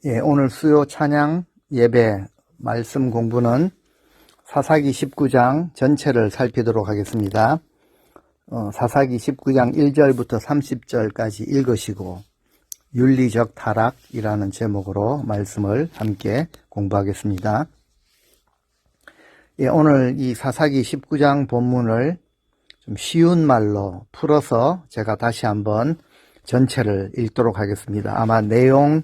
오늘 수요 찬양 예배 말씀 공부는 사사기 19장 전체를 살피도록 하겠습니다. 사사기 19장 1절부터 30절까지 읽으시고 윤리적 타락이라는 제목으로 말씀을 함께 공부하겠습니다. 오늘 이 사사기 19장 본문을 좀 쉬운 말로 풀어서 제가 다시 한번 전체를 읽도록 하겠습니다. 아마 내용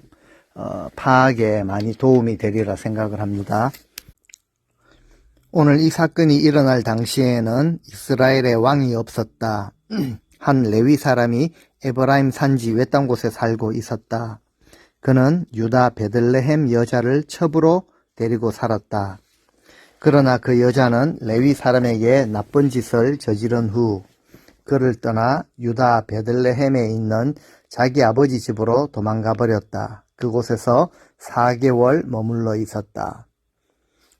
파악에 많이 도움이 되리라 생각을 합니다. 오늘 이 사건이 일어날 당시에는 이스라엘에 왕이 없었다. 한 레위 사람이 에브라임 산지 외딴 곳에 살고 있었다. 그는 유다 베들레헴 여자를 첩으로 데리고 살았다. 그러나 그 여자는 레위 사람에게 나쁜 짓을 저지른 후 그를 떠나 유다 베들레헴에 있는 자기 아버지 집으로 도망가 버렸다. 그곳에서 4개월 머물러 있었다.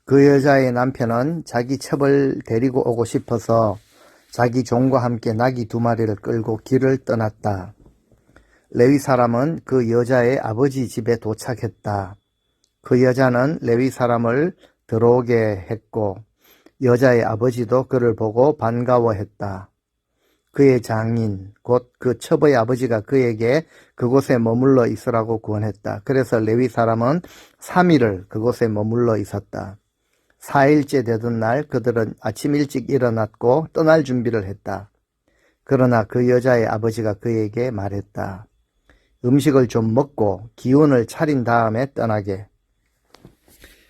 그 여자의 남편은 자기 첩을 데리고 오고 싶어서 자기 종과 함께 나귀 2마리를 끌고 길을 떠났다. 레위 사람은 그 여자의 아버지 집에 도착했다. 그 여자는 레위 사람을 들어오게 했고 여자의 아버지도 그를 보고 반가워했다. 그의 장인 곧 그 첩의 아버지가 그에게 그곳에 머물러 있으라고 구원했다. 그래서 레위 사람은 3일을 그곳에 머물러 있었다. 4일째 되던 날 그들은 아침 일찍 일어났고 떠날 준비를 했다. 그러나 그 여자의 아버지가 그에게 말했다. 음식을 좀 먹고 기운을 차린 다음에 떠나게.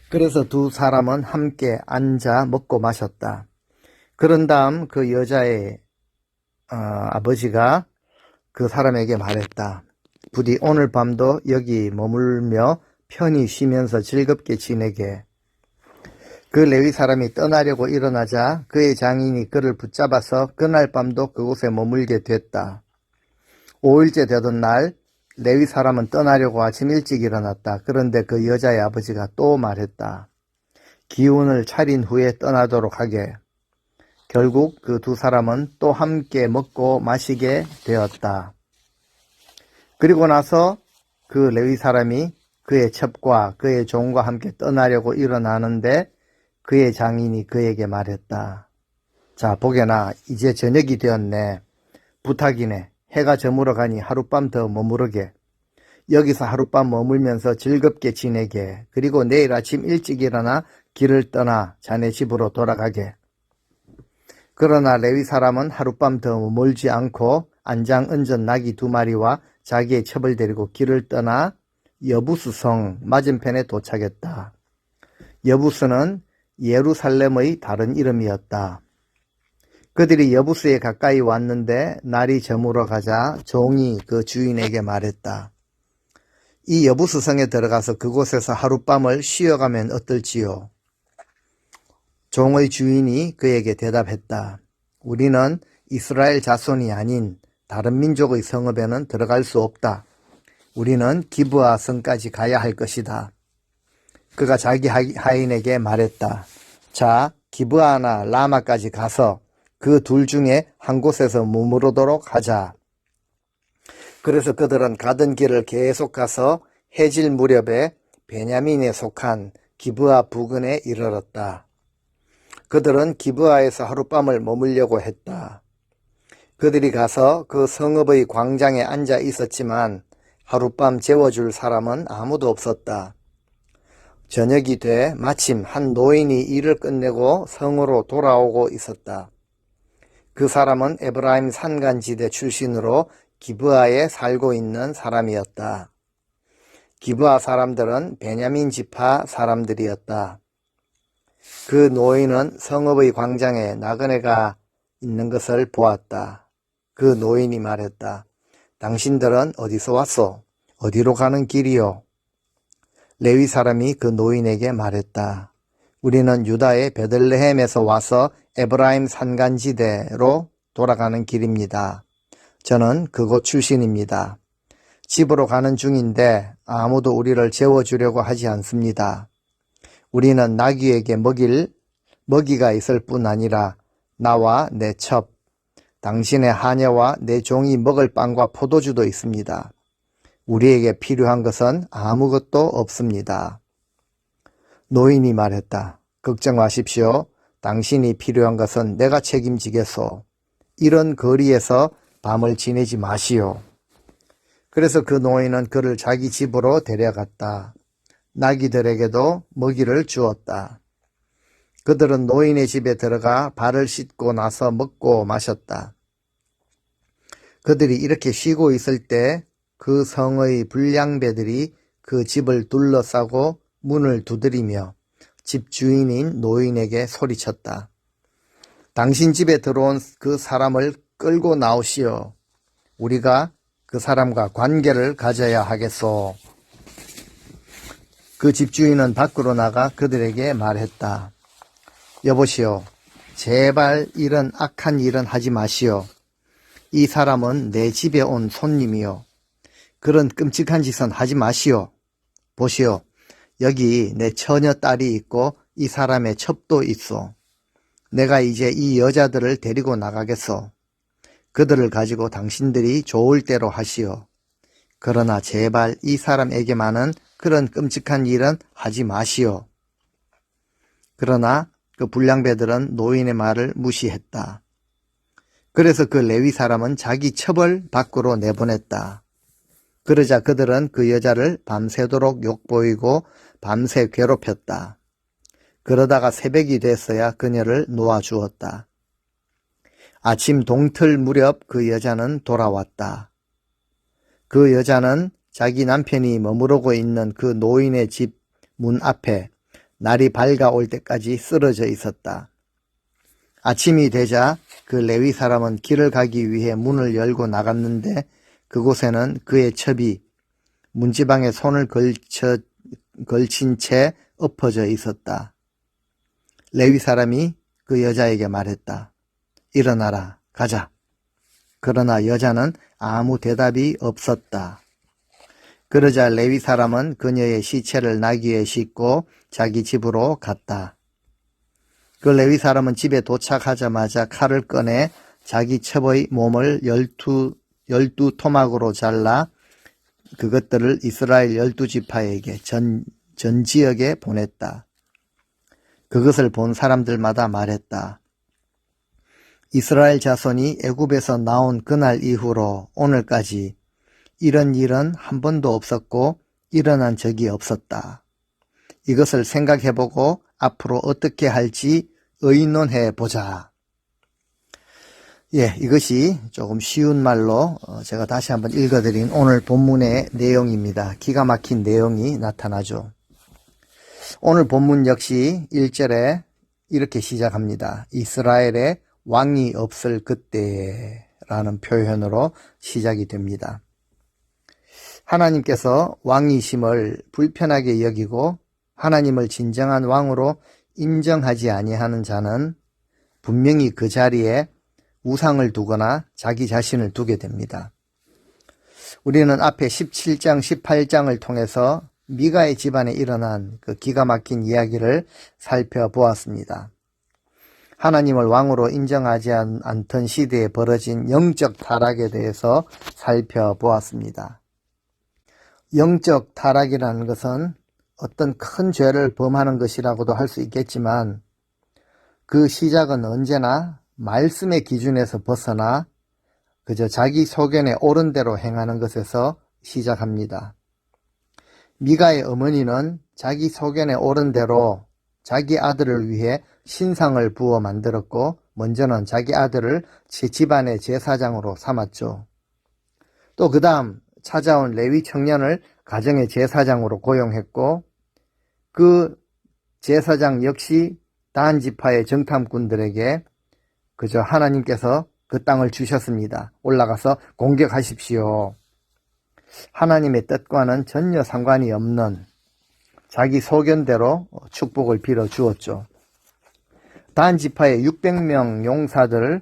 그래서 두 사람은 함께 앉아 먹고 마셨다. 그런 다음 그 여자의 아버지가 그 사람에게 말했다. 부디 오늘 밤도 여기 머물며 편히 쉬면서 즐겁게 지내게. 그 레위 사람이 떠나려고 일어나자 그의 장인이 그를 붙잡아서 그날 밤도 그곳에 머물게 됐다. 5일째 되던 날 레위 사람은 떠나려고 아침 일찍 일어났다. 그런데 그 여자의 아버지가 또 말했다. 기운을 차린 후에 떠나도록 하게. 결국 그 두 사람은 또 함께 먹고 마시게 되었다. 그리고 나서 그 레위 사람이 그의 첩과 그의 종과 함께 떠나려고 일어나는데 그의 장인이 그에게 말했다. 자, 보게나 이제 저녁이 되었네. 부탁이네. 해가 저물어 가니 하룻밤 더 머무르게. 여기서 하룻밤 머물면서 즐겁게 지내게. 그리고 내일 아침 일찍 일어나 길을 떠나 자네 집으로 돌아가게. 그러나 레위 사람은 하룻밤 더 머물지 않고 안장은전 나귀 2마리와 자기의 첩을 데리고 길을 떠나 여부스 성 맞은편에 도착했다. 여부스는 예루살렘의 다른 이름이었다. 그들이 여부스에 가까이 왔는데 날이 저물어 가자 종이 그 주인에게 말했다. 이 여부스 성에 들어가서 그곳에서 하룻밤을 쉬어가면 어떨지요? 종의 주인이 그에게 대답했다. 우리는 이스라엘 자손이 아닌 다른 민족의 성읍에는 들어갈 수 없다. 우리는 기브아 성까지 가야 할 것이다. 그가 자기 하인에게 말했다. 자, 기브아나 라마까지 가서 그 둘 중에 한 곳에서 머무르도록 하자. 그래서 그들은 가던 길을 계속 가서 해질 무렵에 베냐민에 속한 기브아 부근에 이르렀다. 그들은 기브아에서 하룻밤을 머물려고 했다. 그들이 가서 그 성읍의 광장에 앉아 있었지만 하룻밤 재워줄 사람은 아무도 없었다. 저녁이 돼 마침 한 노인이 일을 끝내고 성으로 돌아오고 있었다. 그 사람은 에브라임 산간지대 출신으로 기브아에 살고 있는 사람이었다. 기브아 사람들은 베냐민 지파 사람들이었다. 그 노인은 성읍의 광장에 나그네가 있는 것을 보았다. 그 노인이 말했다. 당신들은 어디서 왔소? 어디로 가는 길이요? 레위 사람이 그 노인에게 말했다. 우리는 유다의 베들레헴에서 와서 에브라임 산간지대로 돌아가는 길입니다. 저는 그곳 출신입니다. 집으로 가는 중인데 아무도 우리를 재워주려고 하지 않습니다. 우리는 나귀에게 먹이가 있을 뿐 아니라 나와 내 첩, 당신의 하녀와 내 종이 먹을 빵과 포도주도 있습니다. 우리에게 필요한 것은 아무것도 없습니다. 노인이 말했다. 걱정 마십시오. 당신이 필요한 것은 내가 책임지겠소. 이런 거리에서 밤을 지내지 마시오. 그래서 그 노인은 그를 자기 집으로 데려갔다. 나귀들에게도 먹이를 주었다. 그들은 노인의 집에 들어가 발을 씻고 나서 먹고 마셨다. 그들이 이렇게 쉬고 있을 때 그 성의 불량배들이 그 집을 둘러싸고 문을 두드리며 집 주인인 노인에게 소리쳤다. 당신 집에 들어온 그 사람을 끌고 나오시오. 우리가 그 사람과 관계를 가져야 하겠소. 그 집주인은 밖으로 나가 그들에게 말했다. 여보시오, 제발 이런 악한 일은 하지 마시오. 이 사람은 내 집에 온 손님이요. 그런 끔찍한 짓은 하지 마시오. 보시오, 여기 내 처녀 딸이 있고 이 사람의 첩도 있소. 내가 이제 이 여자들을 데리고 나가겠소. 그들을 가지고 당신들이 좋을 대로 하시오. 그러나 제발 이 사람에게만은 그런 끔찍한 일은 하지 마시오. 그러나 그 불량배들은 노인의 말을 무시했다. 그래서 그 레위 사람은 자기 첩을 밖으로 내보냈다. 그러자 그들은 그 여자를 밤새도록 욕보이고 밤새 괴롭혔다. 그러다가 새벽이 됐어야 그녀를 놓아주었다. 아침 동틀 무렵 그 여자는 돌아왔다. 그 여자는 자기 남편이 머무르고 있는 그 노인의 집 문 앞에 날이 밝아올 때까지 쓰러져 있었다. 아침이 되자 그 레위 사람은 길을 가기 위해 문을 열고 나갔는데 그곳에는 그의 첩이 문지방에 손을 걸친 채 엎어져 있었다. 레위 사람이 그 여자에게 말했다. 일어나라, 가자. 그러나 여자는 아무 대답이 없었다. 그러자 레위 사람은 그녀의 시체를 나귀에 싣고 자기 집으로 갔다. 그 레위 사람은 집에 도착하자마자 칼을 꺼내 자기 첩의 몸을 12토막으로 잘라 그것들을 이스라엘 12지파에게 전 지역에 보냈다. 그것을 본 사람들마다 말했다. 이스라엘 자손이 애굽에서 나온 그날 이후로 오늘까지 이런 일은 한 번도 없었고 일어난 적이 없었다. 이것을 생각해보고 앞으로 어떻게 할지 의논해보자. 이것이 조금 쉬운 말로 제가 다시 한번 읽어드린 오늘 본문의 내용입니다. 기가 막힌 내용이 나타나죠. 오늘 본문 역시 1절에 이렇게 시작합니다. 이스라엘에 왕이 없을 그때라는 표현으로 시작이 됩니다. 하나님께서 왕이심을 불편하게 여기고 하나님을 진정한 왕으로 인정하지 아니하는 자는 분명히 그 자리에 우상을 두거나 자기 자신을 두게 됩니다. 우리는 앞에 17장, 18장을 통해서 미가의 집안에 일어난 그 기가 막힌 이야기를 살펴보았습니다. 하나님을 왕으로 인정하지 않던 시대에 벌어진 영적 타락에 대해서 살펴보았습니다. 영적 타락이라는 것은 어떤 큰 죄를 범하는 것이라고도 할 수 있겠지만 그 시작은 언제나 말씀의 기준에서 벗어나 그저 자기 소견에 옳은 대로 행하는 것에서 시작합니다. 미가의 어머니는 자기 소견에 옳은 대로 자기 아들을 위해 신상을 부어 만들었고 먼저는 자기 아들을 집안의 제사장으로 삼았죠. 또 그 다음 찾아온 레위 청년을 가정의 제사장으로 고용했고 그 제사장 역시 단 지파의 정탐꾼들에게 그저 하나님께서 그 땅을 주셨습니다. 올라가서 공격하십시오. 하나님의 뜻과는 전혀 상관이 없는 자기 소견대로 축복을 빌어 주었죠. 단 지파의 600명 용사들을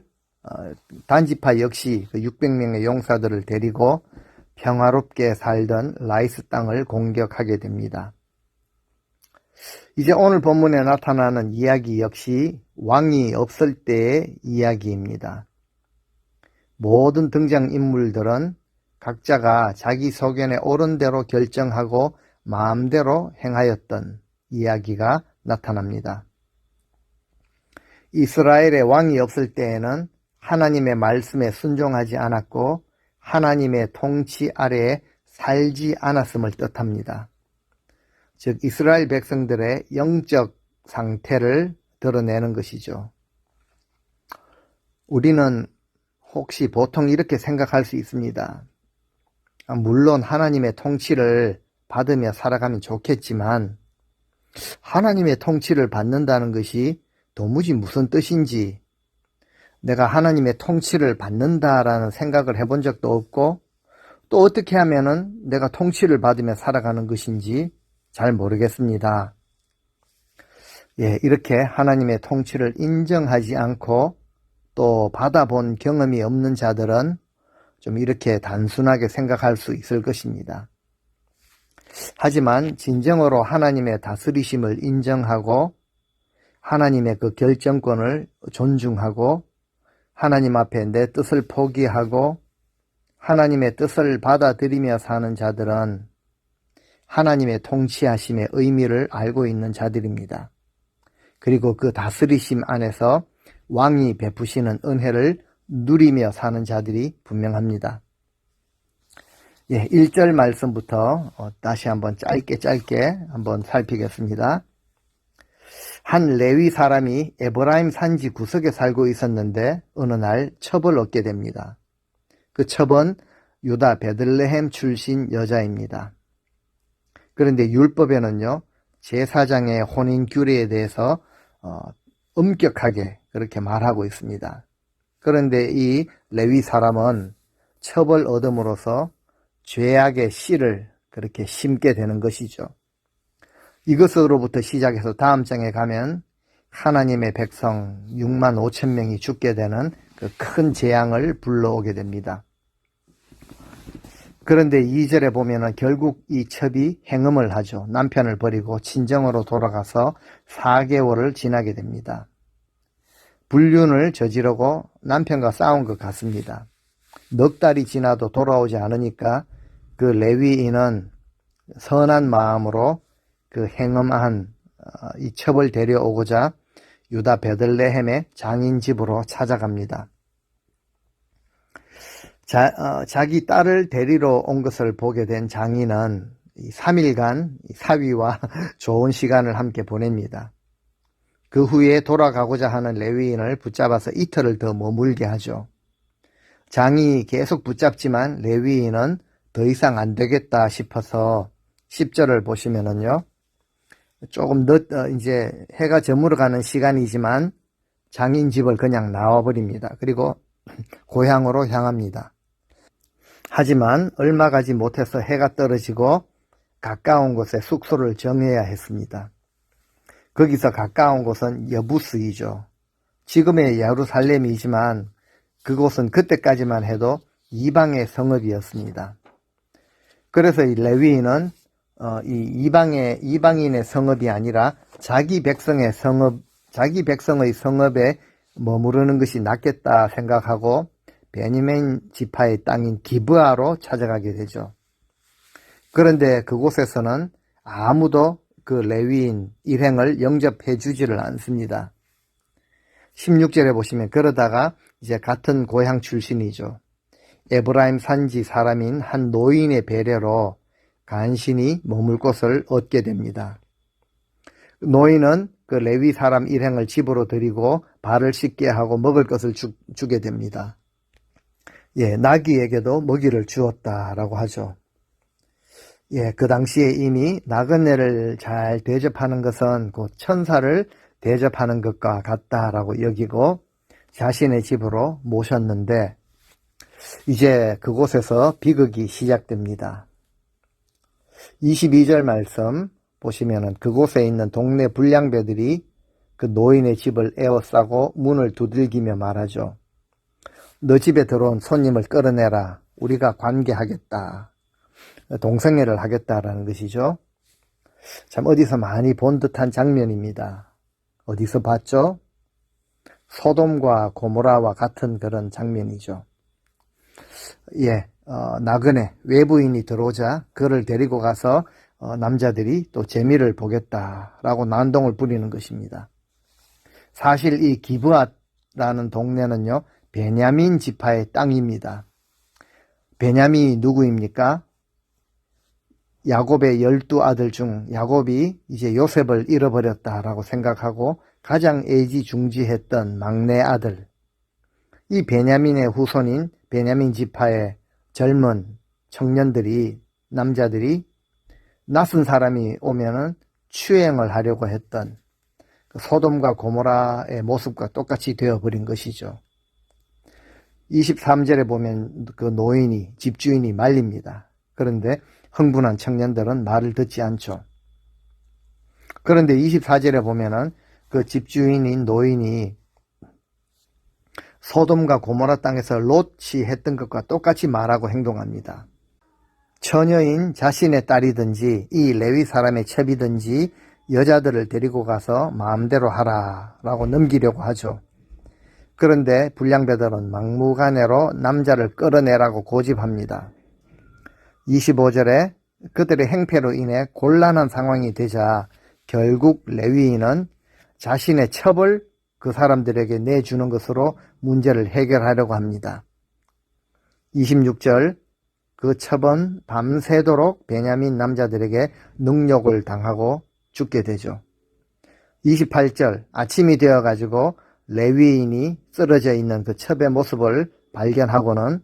단 지파 역시 그 600명의 용사들을 데리고 평화롭게 살던 라이스 땅을 공격하게 됩니다. 이제 오늘 본문에 나타나는 이야기 역시 왕이 없을 때의 이야기입니다. 모든 등장인물들은 각자가 자기 소견에 옳은 대로 결정하고 마음대로 행하였던 이야기가 나타납니다. 이스라엘의 왕이 없을 때에는 하나님의 말씀에 순종하지 않았고 하나님의 통치 아래에 살지 않았음을 뜻합니다. 즉 이스라엘 백성들의 영적 상태를 드러내는 것이죠. 우리는 혹시 보통 이렇게 생각할 수 있습니다. 물론 하나님의 통치를 받으며 살아가면 좋겠지만 하나님의 통치를 받는다는 것이 도무지 무슨 뜻인지 내가 하나님의 통치를 받는다라는 생각을 해본 적도 없고 또 어떻게 하면은 내가 통치를 받으며 살아가는 것인지 잘 모르겠습니다. 이렇게 하나님의 통치를 인정하지 않고 또 받아본 경험이 없는 자들은 좀 이렇게 단순하게 생각할 수 있을 것입니다. 하지만 진정으로 하나님의 다스리심을 인정하고 하나님의 그 결정권을 존중하고 하나님 앞에 내 뜻을 포기하고 하나님의 뜻을 받아들이며 사는 자들은 하나님의 통치하심의 의미를 알고 있는 자들입니다. 그리고 그 다스리심 안에서 왕이 베푸시는 은혜를 누리며 사는 자들이 분명합니다. 1절 말씀부터 다시 한번 짧게 한번 살피겠습니다. 한 레위 사람이 에브라임 산지 구석에 살고 있었는데 어느 날 첩을 얻게 됩니다. 그 첩은 유다 베들레헴 출신 여자입니다. 그런데 율법에는요, 제사장의 혼인 규례에 대해서 엄격하게 그렇게 말하고 있습니다. 그런데 이 레위 사람은 첩을 얻음으로써 죄악의 씨를 그렇게 심게 되는 것이죠. 이것으로부터 시작해서 다음 장에 가면 하나님의 백성 6만 5천 명이 죽게 되는 그 큰 재앙을 불러오게 됩니다. 그런데 2절에 보면은 결국 이 첩이 행음을 하죠. 남편을 버리고 친정으로 돌아가서 4개월을 지나게 됩니다. 불륜을 저지르고 남편과 싸운 것 같습니다. 넉 달이 지나도 돌아오지 않으니까 그 레위인은 선한 마음으로 그 행음한 이 첩을 데려오고자 유다 베들레헴의 장인 집으로 찾아갑니다. 자기 딸을 데리러 온 것을 보게 된 장인은 3일간 사위와 좋은 시간을 함께 보냅니다. 그 후에 돌아가고자 하는 레위인을 붙잡아서 이틀을 더 머물게 하죠. 장이 계속 붙잡지만 레위인은 더 이상 안 되겠다 싶어서 10절을 보시면은요, 조금 이제 해가 저물어가는 시간이지만 장인 집을 그냥 나와버립니다. 그리고 고향으로 향합니다. 하지만 얼마 가지 못해서 해가 떨어지고 가까운 곳에 숙소를 정해야 했습니다. 거기서 가까운 곳은 여부스이죠. 지금의 예루살렘이지만 그곳은 그때까지만 해도 이방의 성읍이었습니다. 그래서 이 레위인은 이 이방인의 성읍이 아니라 자기 백성의 성읍에 머무르는 것이 낫겠다 생각하고 베냐민 지파의 땅인 기브아로 찾아가게 되죠. 그런데 그곳에서는 아무도 그 레위인 일행을 영접해 주지를 않습니다. 16절에 보시면 그러다가 이제 같은 고향 출신이죠. 에브라임 산지 사람인 한 노인의 배려로 간신히 머물 곳을 얻게 됩니다. 노인은 그 레위 사람 일행을 집으로 들이고 발을 씻게 하고 먹을 것을 주게 됩니다. 나귀에게도 먹이를 주었다라고 하죠. 그 당시에 이미 나그네를 잘 대접하는 것은 곧 천사를 대접하는 것과 같다라고 여기고 자신의 집으로 모셨는데 이제 그곳에서 비극이 시작됩니다. 22절 말씀 보시면은 그곳에 있는 동네 불량배들이 그 노인의 집을 에워싸고 문을 두들기며 말하죠. 너 집에 들어온 손님을 끌어내라. 우리가 관계하겠다. 동성애를 하겠다라는 것이죠. 참 어디서 많이 본 듯한 장면입니다. 어디서 봤죠? 소돔과 고모라와 같은 그런 장면이죠. 나그네 외부인이 들어오자 그를 데리고 가서 남자들이 또 재미를 보겠다라고 난동을 부리는 것입니다. 사실 이 기브앗라는 동네는요, 베냐민 지파의 땅입니다. 베냐민이 누구입니까? 야곱의 12아들 중 야곱이 이제 요셉을 잃어버렸다라고 생각하고 가장 애지중지했던 막내 아들. 이 베냐민의 후손인 베냐민 지파의 젊은 청년들이, 남자들이 낯선 사람이 오면은 추행을 하려고 했던 소돔과 고모라의 모습과 똑같이 되어버린 것이죠. 23절에 보면 그 노인이, 집주인이 말립니다. 그런데 흥분한 청년들은 말을 듣지 않죠. 그런데 24절에 보면은 그 집주인인 노인이 소돔과 고모라 땅에서 롯이 했던 것과 똑같이 말하고 행동합니다. 처녀인 자신의 딸이든지 이 레위 사람의 첩이든지 여자들을 데리고 가서 마음대로 하라 라고 넘기려고 하죠. 그런데 불량배들은 막무가내로 남자를 끌어내라고 고집합니다. 25절에 그들의 행패로 인해 곤란한 상황이 되자 결국 레위인은 자신의 첩을 그 사람들에게 내주는 것으로 문제를 해결하려고 합니다. 26절, 그 첩은 밤새도록 베냐민 남자들에게 능욕을 당하고 죽게 되죠. 28절, 아침이 되어가지고 레위인이 쓰러져 있는 그 첩의 모습을 발견하고는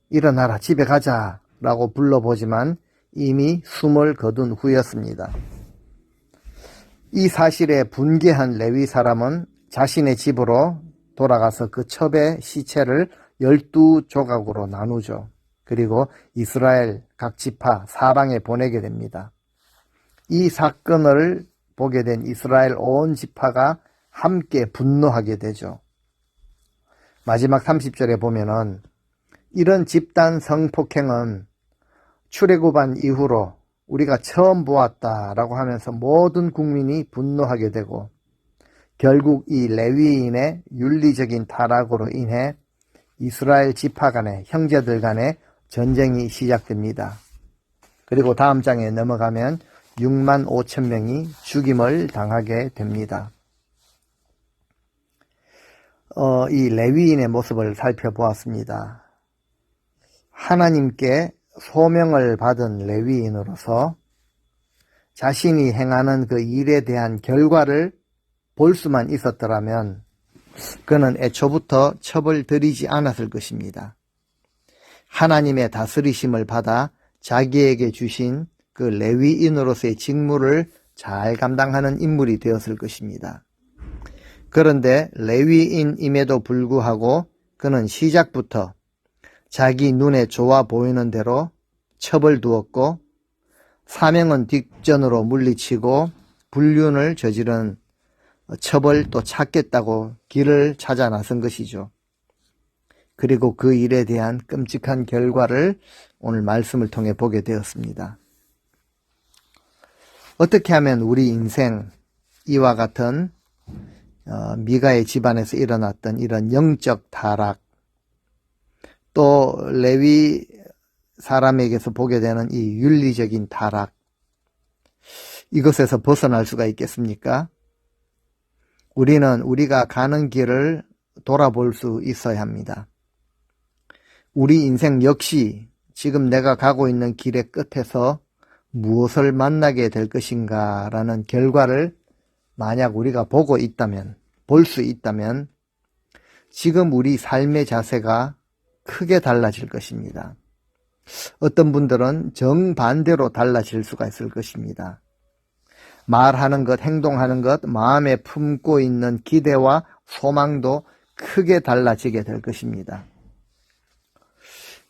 일어나라, 집에 가자 라고 불러보지만 이미 숨을 거둔 후였습니다. 이 사실에 분개한 레위 사람은 자신의 집으로 돌아가서 그 첩의 시체를 12조각으로 나누죠. 그리고 이스라엘 각 지파 사방에 보내게 됩니다. 이 사건을 보게 된 이스라엘 온 지파가 함께 분노하게 되죠. 마지막 30절에 보면은 이런 집단 성폭행은 출애굽한 이후로 우리가 처음 보았다라고 하면서 모든 국민이 분노하게 되고 결국 이 레위인의 윤리적인 타락으로 인해 이스라엘 지파 간의, 형제들 간의 전쟁이 시작됩니다. 그리고 다음 장에 넘어가면 6만 5천 명이 죽임을 당하게 됩니다. 이 레위인의 모습을 살펴보았습니다. 하나님께 소명을 받은 레위인으로서 자신이 행하는 그 일에 대한 결과를 볼 수만 있었더라면 그는 애초부터 첩을 들이지 않았을 것입니다. 하나님의 다스리심을 받아 자기에게 주신 그 레위인으로서의 직무를 잘 감당하는 인물이 되었을 것입니다. 그런데 레위인임에도 불구하고 그는 시작부터 자기 눈에 좋아 보이는 대로 첩을 두었고 사명은 뒷전으로 물리치고 불륜을 저지른 첩을 또 찾겠다고 길을 찾아 나선 것이죠. 그리고 그 일에 대한 끔찍한 결과를 오늘 말씀을 통해 보게 되었습니다. 어떻게 하면 우리 인생 이와 같은 미가의 집안에서 일어났던 이런 영적 타락, 또 레위 사람에게서 보게 되는 이 윤리적인 타락, 이것에서 벗어날 수가 있겠습니까? 우리는 우리가 가는 길을 돌아볼 수 있어야 합니다. 우리 인생 역시 지금 내가 가고 있는 길의 끝에서 무엇을 만나게 될 것인가 라는 결과를 만약 우리가 보고 있다면, 볼 수 있다면 지금 우리 삶의 자세가 크게 달라질 것입니다. 어떤 분들은 정반대로 달라질 수가 있을 것입니다. 말하는 것, 행동하는 것, 마음에 품고 있는 기대와 소망도 크게 달라지게 될 것입니다.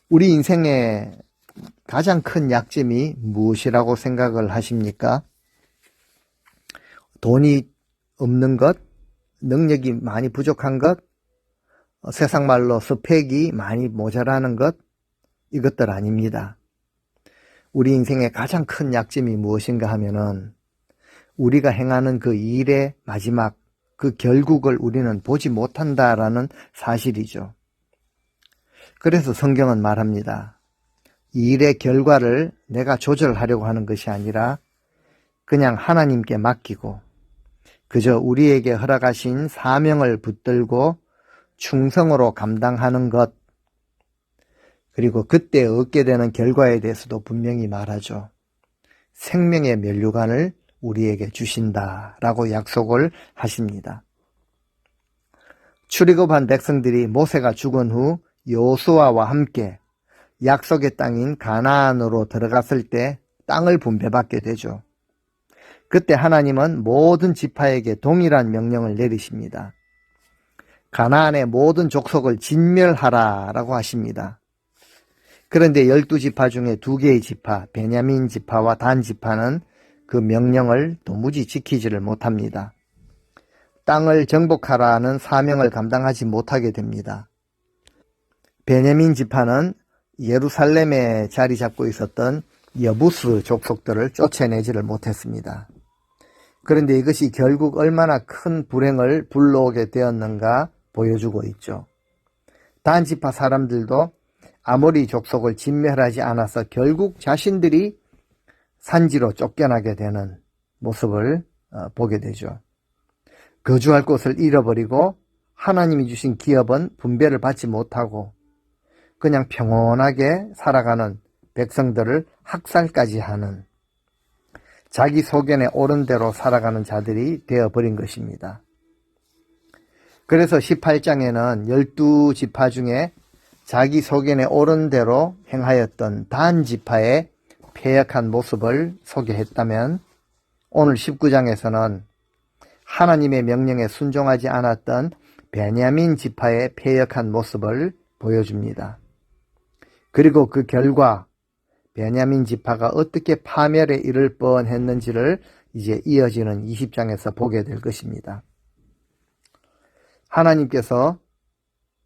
우리 인생의 가장 큰 약점이 무엇이라고 생각을 하십니까? 돈이 없는 것, 능력이 많이 부족한 것, 세상 말로 스펙이 많이 모자라는 것, 이것들 아닙니다. 우리 인생의 가장 큰 약점이 무엇인가 하면은 우리가 행하는 그 일의 마지막, 그 결국을 우리는 보지 못한다라는 사실이죠. 그래서 성경은 말합니다. 이 일의 결과를 내가 조절하려고 하는 것이 아니라 그냥 하나님께 맡기고 그저 우리에게 허락하신 사명을 붙들고 충성으로 감당하는 것, 그리고 그때 얻게 되는 결과에 대해서도 분명히 말하죠. 생명의 면류관을 우리에게 주신다라고 약속을 하십니다. 출애굽한 백성들이 모세가 죽은 후 여호수아와 함께 약속의 땅인 가나안으로 들어갔을 때 땅을 분배받게 되죠. 그때 하나님은 모든 지파에게 동일한 명령을 내리십니다. 가나안의 모든 족속을 진멸하라라고 하십니다. 그런데 12지파 중에 2개의 지파, 베냐민 지파와 단 지파는 그 명령을 도무지 지키지를 못합니다. 땅을 정복하라는 사명을 감당하지 못하게 됩니다. 베냐민 지파는 예루살렘에 자리 잡고 있었던 여부스 족속들을 쫓아내지를 못했습니다. 그런데 이것이 결국 얼마나 큰 불행을 불러오게 되었는가 보여주고 있죠. 단 지파 사람들도 아모리 족속을 진멸하지 않아서 결국 자신들이 산지로 쫓겨나게 되는 모습을 보게 되죠. 거주할 곳을 잃어버리고 하나님이 주신 기업은 분배를 받지 못하고 그냥 평온하게 살아가는 백성들을 학살까지 하는, 자기 소견에 옳은 대로 살아가는 자들이 되어버린 것입니다. 그래서 18장에는 12지파 중에 자기 소견에 옳은 대로 행하였던 단 지파의 패역한 모습을 소개했다면, 오늘 19장에서는 하나님의 명령에 순종하지 않았던 베냐민 지파의 패역한 모습을 보여줍니다. 그리고 그 결과 베냐민 지파가 어떻게 파멸에 이를 뻔했는지를 이제 이어지는 20장에서 보게 될 것입니다. 하나님께서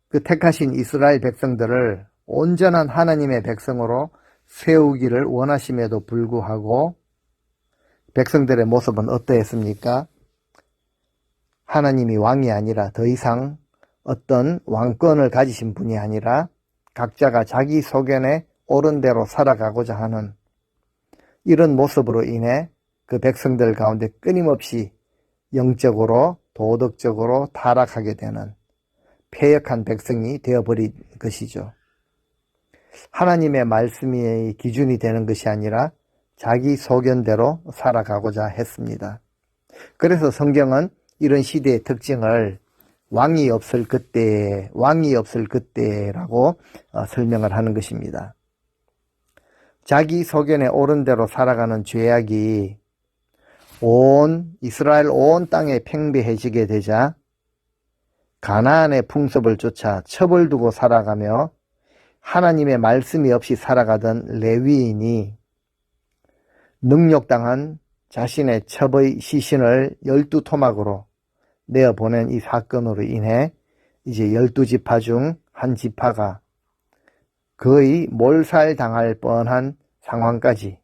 그 택하신 이스라엘 백성들을 온전한 하나님의 백성으로 세우기를 원하심에도 불구하고 백성들의 모습은 어떠했습니까? 하나님이 왕이 아니라 더 이상 어떤 왕권을 가지신 분이 아니라 각자가 자기 소견에 옳은 대로 살아가고자 하는 이런 모습으로 인해 그 백성들 가운데 끊임없이 영적으로 도덕적으로 타락하게 되는 패역한 백성이 되어버린 것이죠. 하나님의 말씀이 기준이 되는 것이 아니라 자기 소견대로 살아가고자 했습니다. 그래서 성경은 이런 시대의 특징을 왕이 없을 그때라고 설명을 하는 것입니다. 자기 소견에 옳은 대로 살아가는 죄악이 이스라엘 온 땅에 팽배해지게 되자 가나안의 풍습을 쫓아 첩을 두고 살아가며 하나님의 말씀이 없이 살아가던 레위인이 능욕당한 자신의 첩의 시신을 12토막으로 내어보낸 이 사건으로 인해 이제 12지파 중 한 지파가 거의 몰살당할 뻔한 상황까지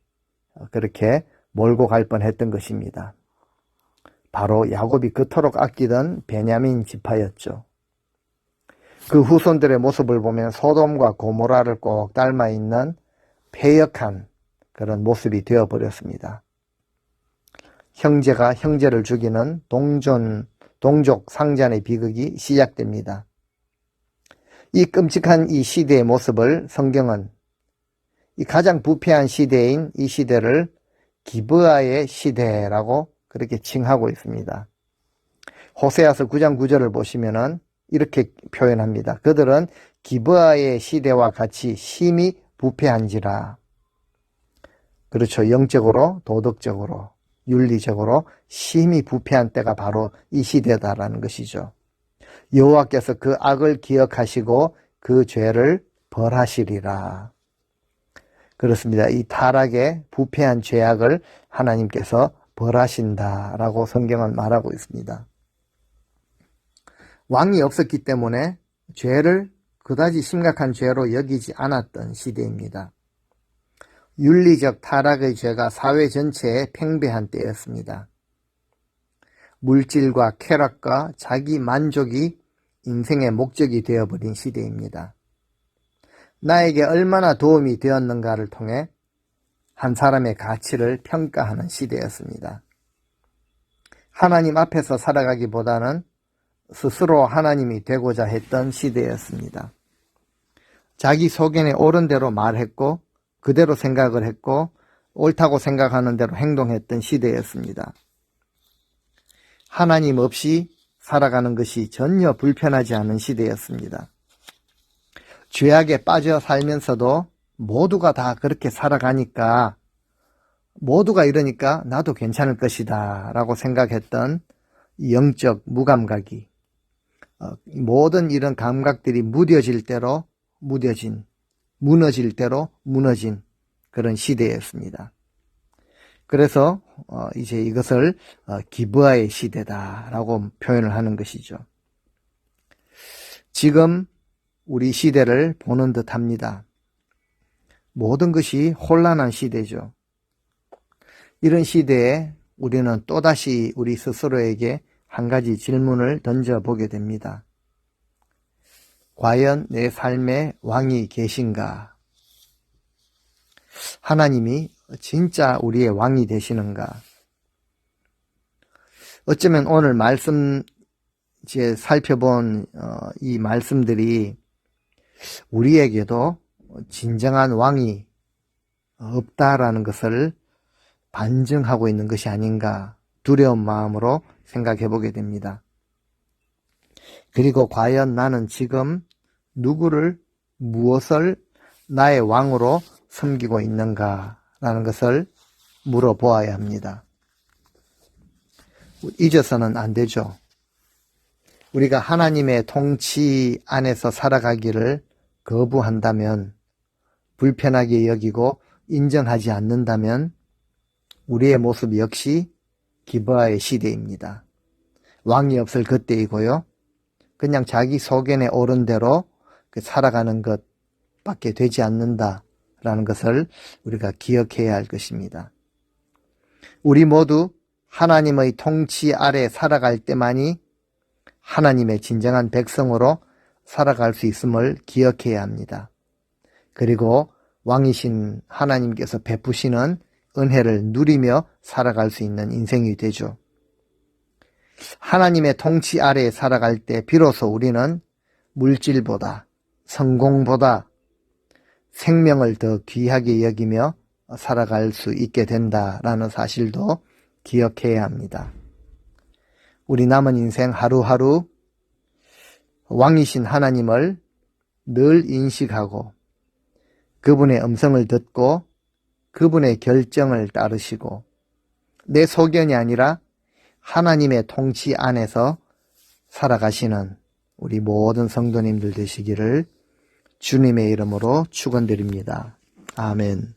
그렇게 몰고 갈 뻔했던 것입니다. 바로 야곱이 그토록 아끼던 베냐민 지파였죠. 그 후손들의 모습을 보면 소돔과 고모라를 꼭 닮아 있는 패역한 그런 모습이 되어버렸습니다. 형제가 형제를 죽이는 동족 상잔의 비극이 시작됩니다. 이 끔찍한 이 시대의 모습을 성경은 이 가장 부패한 시대인 이 시대를 기브아의 시대라고 그렇게 칭하고 있습니다. 호세아서 9장 9절을 보시면은 이렇게 표현합니다. 그들은 기브아의 시대와 같이 심히 부패한지라. 그렇죠. 영적으로, 도덕적으로, 윤리적으로 심히 부패한 때가 바로 이 시대다라는 것이죠. 여호와께서 그 악을 기억하시고 그 죄를 벌하시리라. 그렇습니다. 이 타락의 부패한 죄악을 하나님께서 벌하신다라고 성경은 말하고 있습니다. 왕이 없었기 때문에 죄를 그다지 심각한 죄로 여기지 않았던 시대입니다. 윤리적 타락의 죄가 사회 전체에 팽배한 때였습니다. 물질과 쾌락과 자기 만족이 인생의 목적이 되어버린 시대입니다. 나에게 얼마나 도움이 되었는가를 통해 한 사람의 가치를 평가하는 시대였습니다. 하나님 앞에서 살아가기보다는 스스로 하나님이 되고자 했던 시대였습니다. 자기 속견에 옳은 대로 말했고 그대로 생각을 했고 옳다고 생각하는 대로 행동했던 시대였습니다. 하나님 없이 살아가는 것이 전혀 불편하지 않은 시대였습니다. 죄악에 빠져 살면서도 모두가 다 그렇게 살아가니까 모두가 이러니까 나도 괜찮을 것이다 라고 생각했던 영적 무감각이 모든 이런 감각들이 무뎌질 대로 무뎌진, 무너질 대로 무너진 그런 시대였습니다. 그래서 이제 이것을 기브아의 시대다라고 표현을 하는 것이죠. 지금 우리 시대를 보는 듯합니다. 모든 것이 혼란한 시대죠. 이런 시대에 우리는 또다시 우리 스스로에게 한 가지 질문을 던져보게 됩니다. 과연 내 삶에 왕이 계신가? 하나님이 진짜 우리의 왕이 되시는가? 어쩌면 오늘 말씀 이제 살펴본 이 말씀들이 우리에게도 진정한 왕이 없다라는 것을 반증하고 있는 것이 아닌가 두려운 마음으로 생각해 보게 됩니다. 그리고 과연 나는 지금 누구를 무엇을 나의 왕으로 섬기고 있는가라는 것을 물어보아야 합니다. 잊어서는 안 되죠. 우리가 하나님의 통치 안에서 살아가기를 거부한다면, 불편하게 여기고 인정하지 않는다면 우리의 모습 역시 기브아의 시대입니다. 왕이 없을 그때이고요. 그냥 자기 소견에 옳은 대로 살아가는 것밖에 되지 않는다라는 것을 우리가 기억해야 할 것입니다. 우리 모두 하나님의 통치 아래 살아갈 때만이 하나님의 진정한 백성으로 살아갈 수 있음을 기억해야 합니다. 그리고 왕이신 하나님께서 베푸시는 은혜를 누리며 살아갈 수 있는 인생이 되죠. 하나님의 통치 아래에 살아갈 때 비로소 우리는 물질보다, 성공보다 생명을 더 귀하게 여기며 살아갈 수 있게 된다라는 사실도 기억해야 합니다. 우리 남은 인생 하루하루 왕이신 하나님을 늘 인식하고 그분의 음성을 듣고 그분의 결정을 따르시고 내 소견이 아니라 하나님의 통치 안에서 살아가시는 우리 모든 성도님들 되시기를 주님의 이름으로 축원드립니다. 아멘.